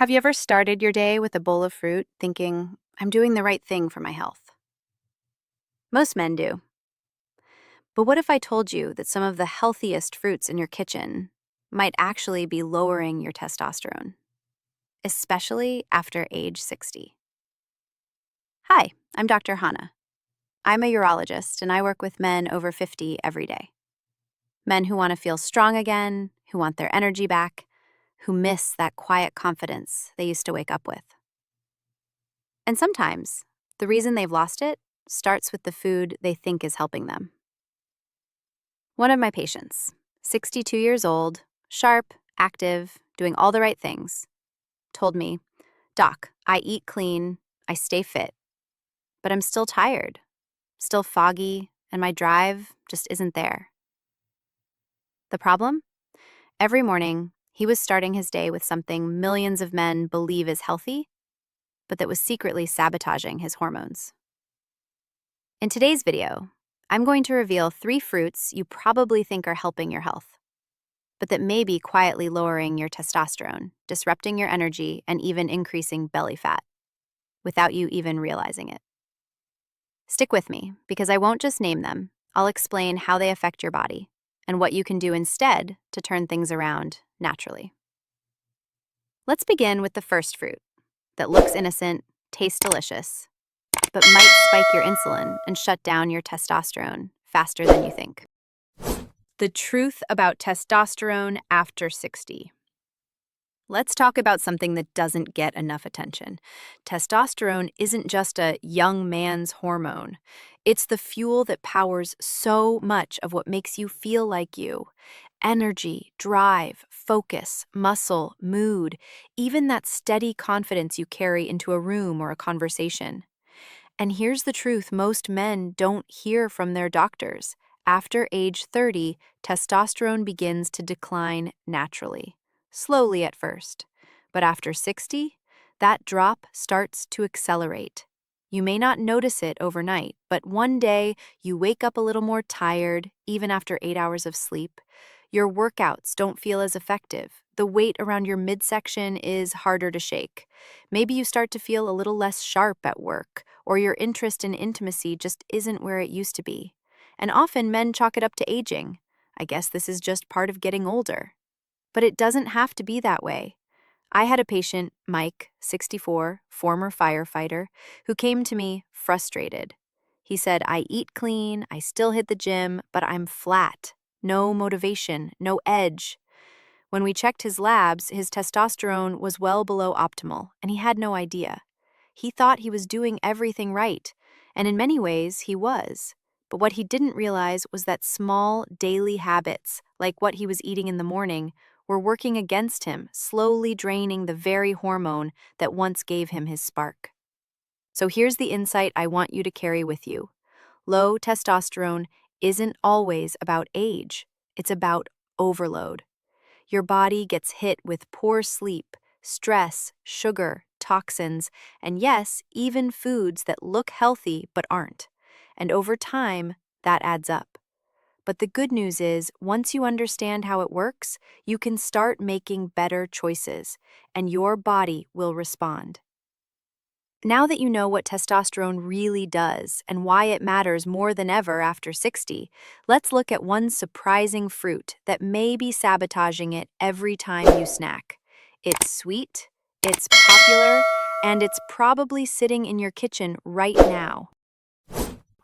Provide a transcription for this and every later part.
Have you ever started your day with a bowl of fruit thinking, I'm doing the right thing for my health? Most men do. But what if I told you that some of the healthiest fruits in your kitchen might actually be lowering your testosterone, especially after age 60? Hi, I'm Dr. Hannah. I'm a urologist and I work with men over 50 every day. Men who want to feel strong again, who want their energy back, who miss that quiet confidence they used to wake up with. And sometimes, the reason they've lost it starts with the food they think is helping them. One of my patients, 62 years old, sharp, active, doing all the right things, told me, Doc, I eat clean, I stay fit, but I'm still tired, still foggy, and my drive just isn't there. The problem? Every morning, he was starting his day with something millions of men believe is healthy, but that was secretly sabotaging his hormones. In today's video, I'm going to reveal 3 fruits you probably think are helping your health, but that may be quietly lowering your testosterone, disrupting your energy, and even increasing belly fat, without you even realizing it. Stick with me, because I won't just name them, I'll explain how they affect your body, and what you can do instead to turn things around naturally. Let's begin with the first fruit, that looks innocent, tastes delicious, but might spike your insulin and shut down your testosterone faster than you think. The truth about testosterone after 60. Let's talk about something that doesn't get enough attention. Testosterone isn't just a young man's hormone. It's the fuel that powers so much of what makes you feel like you. Energy, drive, focus, muscle, mood, even that steady confidence you carry into a room or a conversation. And here's the truth most men don't hear from their doctors. After age 30, testosterone begins to decline naturally, slowly at first. But after 60, that drop starts to accelerate. You may not notice it overnight, but one day you wake up a little more tired, even after 8 hours of sleep. Your workouts don't feel as effective. The weight around your midsection is harder to shake. Maybe you start to feel a little less sharp at work, or your interest in intimacy just isn't where it used to be. And often men chalk it up to aging. I guess this is just part of getting older. But it doesn't have to be that way. I had a patient, Mike, 64, former firefighter, who came to me frustrated. He said, I eat clean, I still hit the gym, but I'm flat. No motivation, no edge. When we checked his labs, his testosterone was well below optimal, and he had no idea. He thought he was doing everything right, and in many ways, he was. But what he didn't realize was that small, daily habits, like what he was eating in the morning, were working against him, slowly draining the very hormone that once gave him his spark. So here's the insight I want you to carry with you. Low testosterone isn't always about age. It's about overload. Your body gets hit with poor sleep, stress, sugar, toxins, and yes, even foods that look healthy but aren't. And over time, that adds up. But the good news is, once you understand how it works, you can start making better choices, and your body will respond. Now that you know what testosterone really does and why it matters more than ever after 60, let's look at one surprising fruit that may be sabotaging it every time you snack. It's sweet, it's popular, and it's probably sitting in your kitchen right now.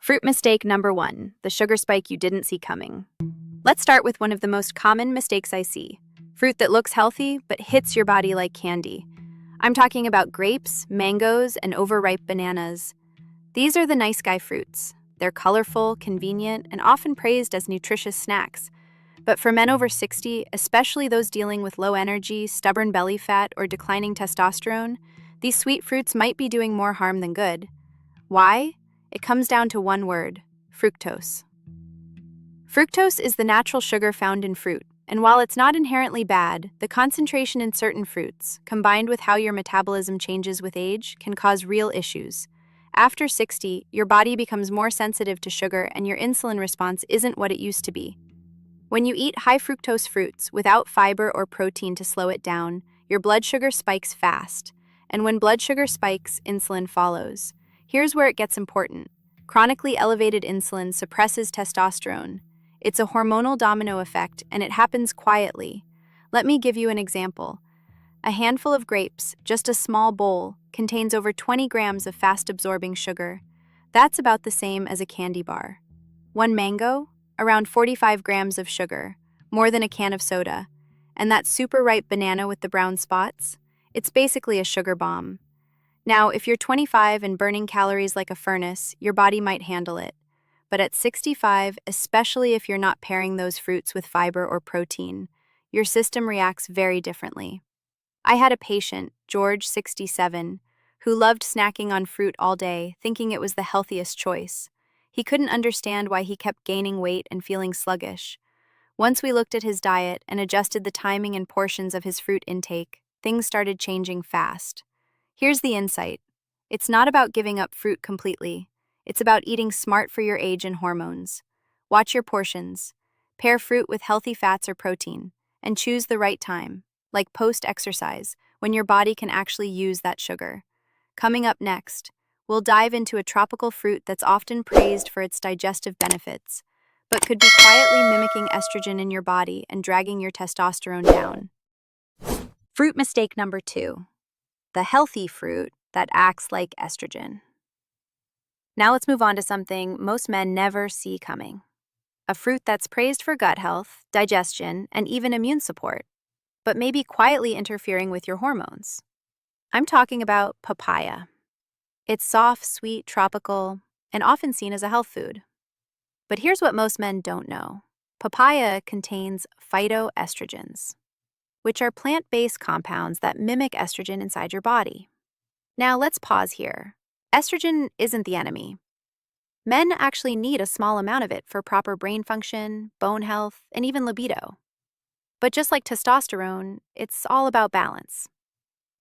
Fruit mistake number 1, the sugar spike you didn't see coming. Let's start with one of the most common mistakes I see. Fruit that looks healthy but hits your body like candy. I'm talking about grapes, mangoes, and overripe bananas. These are the nice guy fruits. They're colorful, convenient, and often praised as nutritious snacks. But for men over 60, especially those dealing with low energy, stubborn belly fat, or declining testosterone, these sweet fruits might be doing more harm than good. Why? It comes down to one word: fructose. Fructose is the natural sugar found in fruit. And while it's not inherently bad, the concentration in certain fruits, combined with how your metabolism changes with age, can cause real issues. After 60, your body becomes more sensitive to sugar and your insulin response isn't what it used to be. When you eat high fructose fruits without fiber or protein to slow it down, your blood sugar spikes fast. And when blood sugar spikes, insulin follows. Here's where it gets important. Chronically elevated insulin suppresses testosterone. It's a hormonal domino effect, and it happens quietly. Let me give you an example. A handful of grapes, just a small bowl, contains over 20 grams of fast-absorbing sugar. That's about the same as a candy bar. One mango, around 45 grams of sugar, more than a can of soda. And that super ripe banana with the brown spots? It's basically a sugar bomb. Now, if you're 25 and burning calories like a furnace, your body might handle it. But at 65, especially if you're not pairing those fruits with fiber or protein, your system reacts very differently. I had a patient, George, 67, who loved snacking on fruit all day, thinking it was the healthiest choice. He couldn't understand why he kept gaining weight and feeling sluggish. Once we looked at his diet and adjusted the timing and portions of his fruit intake, things started changing fast. Here's the insight. It's not about giving up fruit completely. It's about eating smart for your age and hormones. Watch your portions. Pair fruit with healthy fats or protein, and choose the right time, like post-exercise, when your body can actually use that sugar. Coming up next, we'll dive into a tropical fruit that's often praised for its digestive benefits, but could be quietly mimicking estrogen in your body and dragging your testosterone down. Fruit mistake number 2. The healthy fruit that acts like estrogen. Now let's move on to something most men never see coming. A fruit that's praised for gut health, digestion, and even immune support, but maybe quietly interfering with your hormones. I'm talking about papaya. It's soft, sweet, tropical, and often seen as a health food. But here's what most men don't know. Papaya contains phytoestrogens, which are plant-based compounds that mimic estrogen inside your body. Now let's pause here. Estrogen isn't the enemy. Men actually need a small amount of it for proper brain function, bone health, and even libido. But just like testosterone, it's all about balance.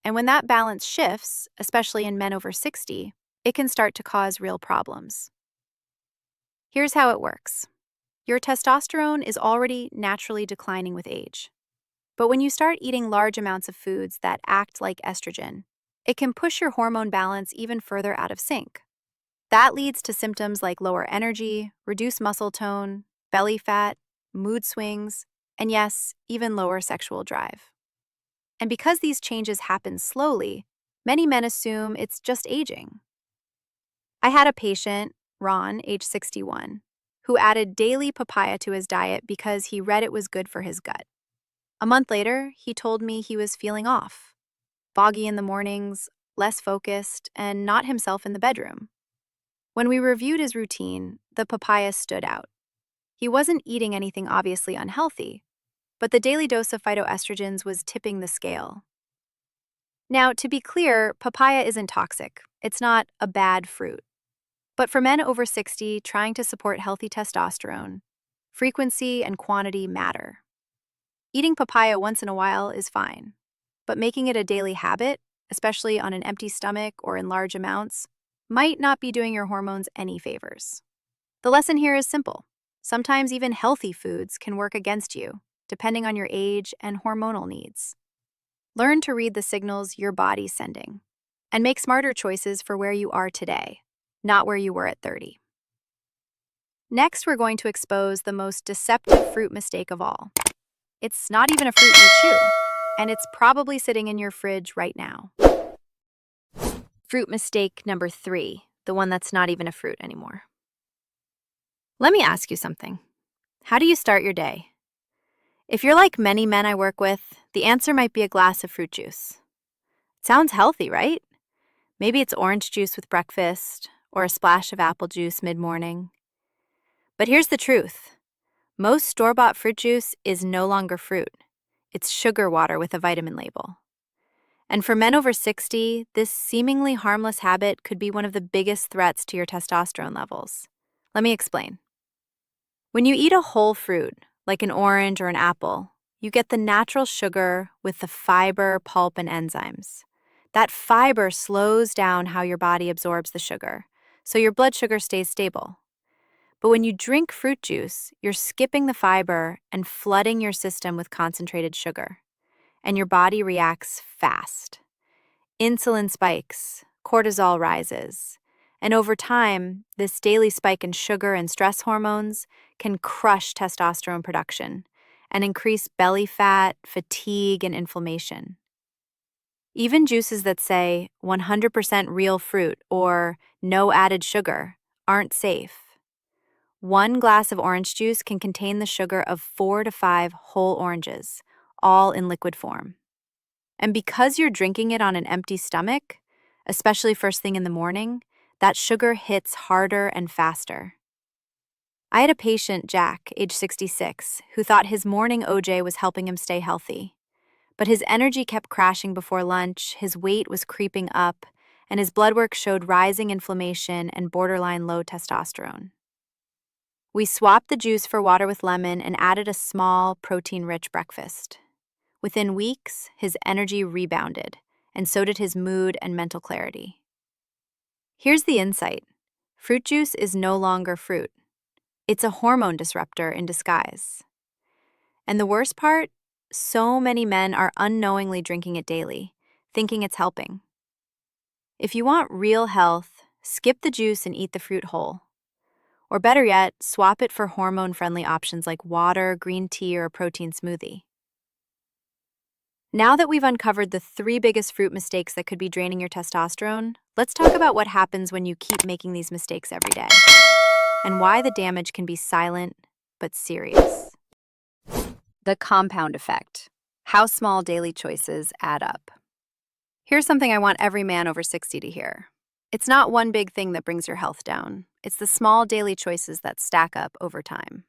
And when that balance shifts, especially in men over 60, it can start to cause real problems. Here's how it works. Your testosterone is already naturally declining with age. But when you start eating large amounts of foods that act like estrogen, it can push your hormone balance even further out of sync. That leads to symptoms like lower energy, reduced muscle tone, belly fat, mood swings, and yes, even lower sexual drive. And because these changes happen slowly, many men assume it's just aging. I had a patient, Ron, age 61, who added daily papaya to his diet because he read it was good for his gut. A month later, he told me he was feeling off, foggy in the mornings, less focused, and not himself in the bedroom. When we reviewed his routine, the papaya stood out. He wasn't eating anything obviously unhealthy, but the daily dose of phytoestrogens was tipping the scale. Now, to be clear, papaya isn't toxic. It's not a bad fruit. But for men over 60 trying to support healthy testosterone, frequency and quantity matter. Eating papaya once in a while is fine, but making it a daily habit, especially on an empty stomach or in large amounts, might not be doing your hormones any favors. The lesson here is simple. Sometimes even healthy foods can work against you, depending on your age and hormonal needs. Learn to read the signals your body's sending, and make smarter choices for where you are today, not where you were at 30. Next, we're going to expose the most deceptive fruit mistake of all. It's not even a fruit you chew, and it's probably sitting in your fridge right now. Fruit mistake number 3, the one that's not even a fruit anymore. Let me ask you something. How do you start your day? If you're like many men I work with, the answer might be a glass of fruit juice. It sounds healthy, right? Maybe it's orange juice with breakfast, or a splash of apple juice mid-morning. But here's the truth. Most store-bought fruit juice is no longer fruit. It's sugar water with a vitamin label. And for men over 60, this seemingly harmless habit could be one of the biggest threats to your testosterone levels. Let me explain. When you eat a whole fruit, like an orange or an apple, you get the natural sugar with the fiber, pulp, and enzymes. That fiber slows down how your body absorbs the sugar, so your blood sugar stays stable. But when you drink fruit juice, you're skipping the fiber and flooding your system with concentrated sugar. and your body reacts fast. Insulin spikes, cortisol rises, and over time, this daily spike in sugar and stress hormones can crush testosterone production and increase belly fat, fatigue, and inflammation. Even juices that say 100% real fruit or no added sugar aren't safe. One glass of orange juice can contain the sugar of 4 to 5 whole oranges, all in liquid form. And because you're drinking it on an empty stomach, especially first thing in the morning, that sugar hits harder and faster. I had a patient, Jack, age 66, who thought his morning OJ was helping him stay healthy. But his energy kept crashing before lunch, his weight was creeping up, and his blood work showed rising inflammation and borderline low testosterone. We swapped the juice for water with lemon and added a small, protein-rich breakfast. Within weeks, his energy rebounded, and so did his mood and mental clarity. Here's the insight. Fruit juice is no longer fruit. It's a hormone disruptor in disguise. And the worst part? So many men are unknowingly drinking it daily, thinking it's helping. If you want real health, skip the juice and eat the fruit whole. Or better yet, swap it for hormone-friendly options like water, green tea, or a protein smoothie. Now that we've uncovered the 3 biggest fruit mistakes that could be draining your testosterone, let's talk about what happens when you keep making these mistakes every day, and why the damage can be silent but serious. The compound effect. How small daily choices add up. Here's something I want every man over 60 to hear. It's not one big thing that brings your health down. It's the small daily choices that stack up over time.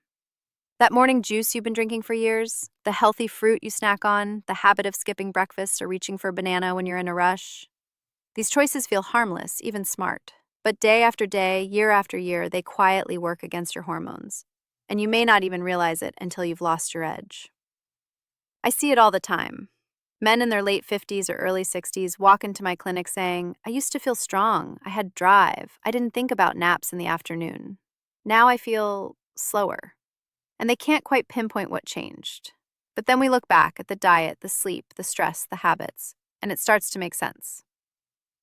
That morning juice you've been drinking for years, the healthy fruit you snack on, the habit of skipping breakfast or reaching for a banana when you're in a rush. These choices feel harmless, even smart. But day after day, year after year, they quietly work against your hormones. And you may not even realize it until you've lost your edge. I see it all the time. Men in their late 50s or early 60s walk into my clinic saying, I used to feel strong, I had drive, I didn't think about naps in the afternoon. Now I feel slower. And they can't quite pinpoint what changed. But then we look back at the diet, the sleep, the stress, the habits, and it starts to make sense.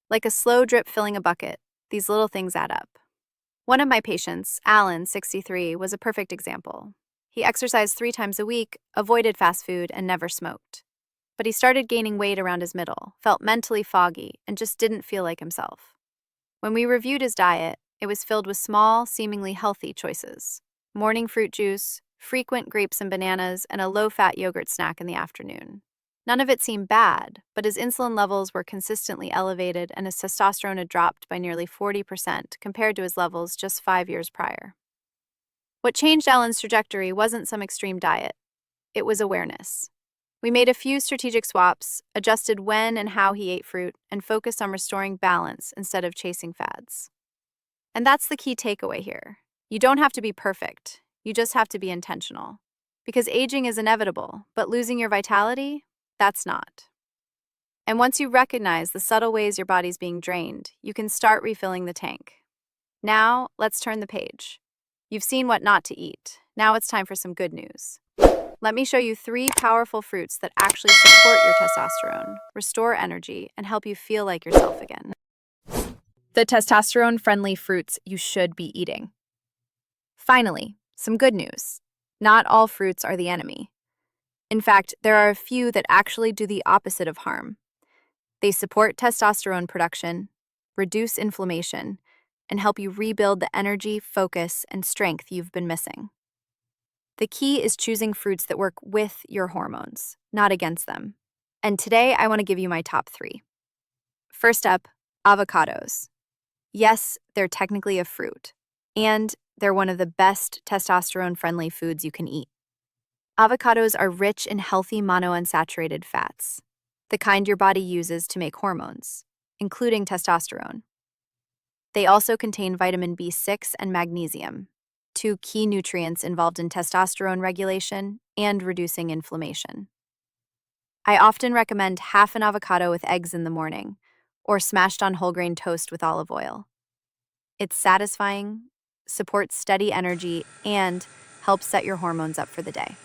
Like a slow drip filling a bucket, these little things add up. One of my patients, Alan, 63, was a perfect example. He exercised 3 times a week, avoided fast food, and never smoked. But he started gaining weight around his middle, felt mentally foggy, and just didn't feel like himself. When we reviewed his diet, it was filled with small, seemingly healthy choices. Morning fruit juice, frequent grapes and bananas, and a low-fat yogurt snack in the afternoon. None of it seemed bad, but his insulin levels were consistently elevated and his testosterone had dropped by nearly 40% compared to his levels just 5 years prior. What changed Alan's trajectory wasn't some extreme diet. It was awareness. We made a few strategic swaps, adjusted when and how he ate fruit, and focused on restoring balance instead of chasing fads. And that's the key takeaway here. You don't have to be perfect. You just have to be intentional. Because aging is inevitable, but losing your vitality, that's not. And once you recognize the subtle ways your body's being drained, you can start refilling the tank. Now, let's turn the page. You've seen what not to eat. Now it's time for some good news. Let me show you 3 powerful fruits that actually support your testosterone, restore energy, and help you feel like yourself again. The testosterone-friendly fruits you should be eating. Finally, some good news. Not all fruits are the enemy. In fact, there are a few that actually do the opposite of harm. They support testosterone production, reduce inflammation, and help you rebuild the energy, focus, and strength you've been missing. The key is choosing fruits that work with your hormones, not against them. And today, I want to give you my top 3. First up, avocados. Yes, they're technically a fruit, and they're one of the best testosterone-friendly foods you can eat. Avocados are rich in healthy monounsaturated fats, the kind your body uses to make hormones, including testosterone. They also contain vitamin B6 and magnesium, 2 key nutrients involved in testosterone regulation and reducing inflammation. I often recommend half an avocado with eggs in the morning, or smashed on whole grain toast with olive oil. It's satisfying, supports steady energy, and helps set your hormones up for the day.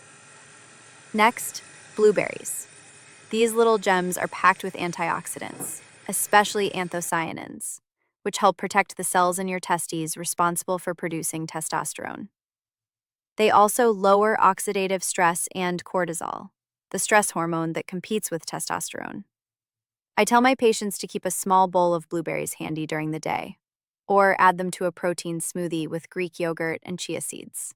Next, blueberries. These little gems are packed with antioxidants, especially anthocyanins, which help protect the cells in your testes responsible for producing testosterone. They also lower oxidative stress and cortisol, the stress hormone that competes with testosterone. I tell my patients to keep a small bowl of blueberries handy during the day, or add them to a protein smoothie with Greek yogurt and chia seeds.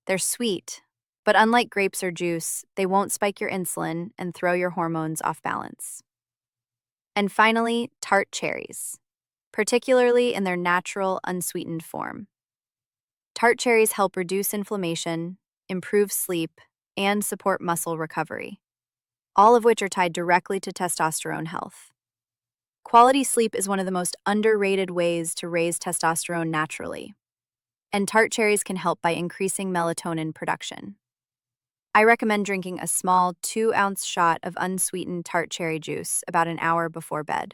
They're sweet, but unlike grapes or juice, they won't spike your insulin and throw your hormones off balance. And finally, tart cherries, particularly in their natural, unsweetened form. Tart cherries help reduce inflammation, improve sleep, and support muscle recovery, all of which are tied directly to testosterone health. Quality sleep is one of the most underrated ways to raise testosterone naturally, and tart cherries can help by increasing melatonin production. I recommend drinking a small 2-ounce shot of unsweetened tart cherry juice about an hour before bed.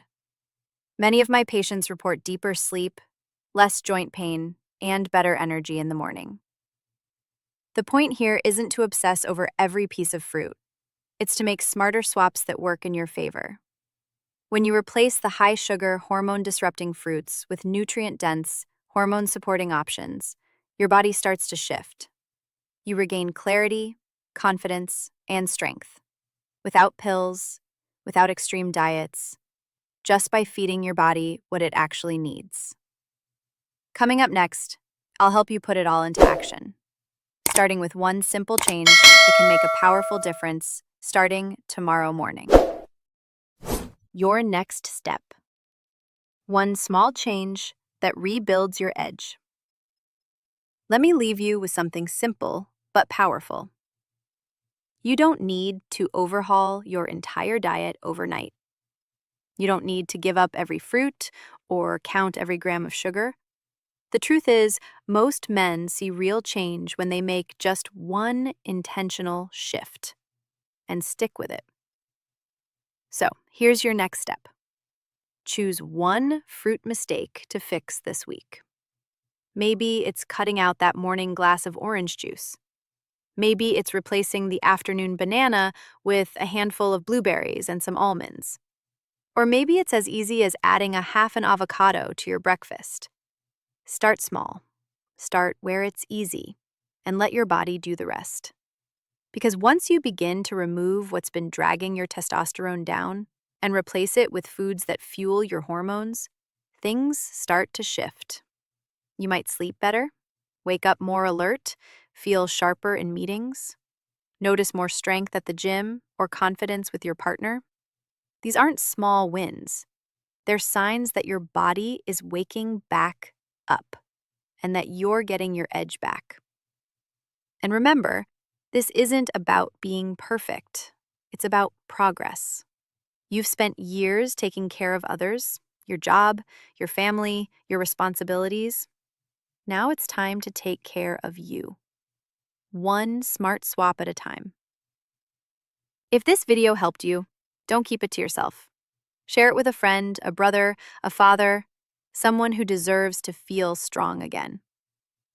Many of my patients report deeper sleep, less joint pain, and better energy in the morning. The point here isn't to obsess over every piece of fruit. It's to make smarter swaps that work in your favor. When you replace the high-sugar, hormone-disrupting fruits with nutrient-dense, hormone-supporting options, your body starts to shift. You regain clarity, confidence, and strength, without pills, without extreme diets, just by feeding your body what it actually needs. Coming up next, I'll help you put it all into action, starting with one simple change that can make a powerful difference starting tomorrow morning. Your next step. One small change that rebuilds your edge. Let me leave you with something simple but powerful. You don't need to overhaul your entire diet overnight. You don't need to give up every fruit or count every gram of sugar. The truth is, most men see real change when they make just one intentional shift and stick with it. So, here's your next step. Choose one fruit mistake to fix this week. Maybe it's cutting out that morning glass of orange juice. Maybe it's replacing the afternoon banana with a handful of blueberries and some almonds. Or maybe it's as easy as adding a half an avocado to your breakfast. Start small. Start where it's easy, and let your body do the rest. Because once you begin to remove what's been dragging your testosterone down and replace it with foods that fuel your hormones, things start to shift. You might sleep better, wake up more alert, feel sharper in meetings, notice more strength at the gym or confidence with your partner. These aren't small wins. They're signs that your body is waking back up and that you're getting your edge back. And remember, this isn't about being perfect. It's about progress. You've spent years taking care of others, your job, your family, your responsibilities. Now it's time to take care of you. One smart swap at a time. If this video helped you, don't keep it to yourself. Share it with a friend, a brother, a father, someone who deserves to feel strong again.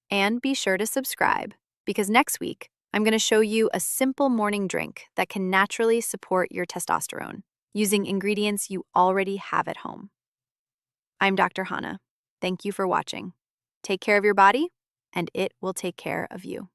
And be sure to subscribe, because next week, I'm going to show you a simple morning drink that can naturally support your testosterone using ingredients you already have at home. I'm Dr. Hannah. Thank you for watching. Take care of your body, and it will take care of you.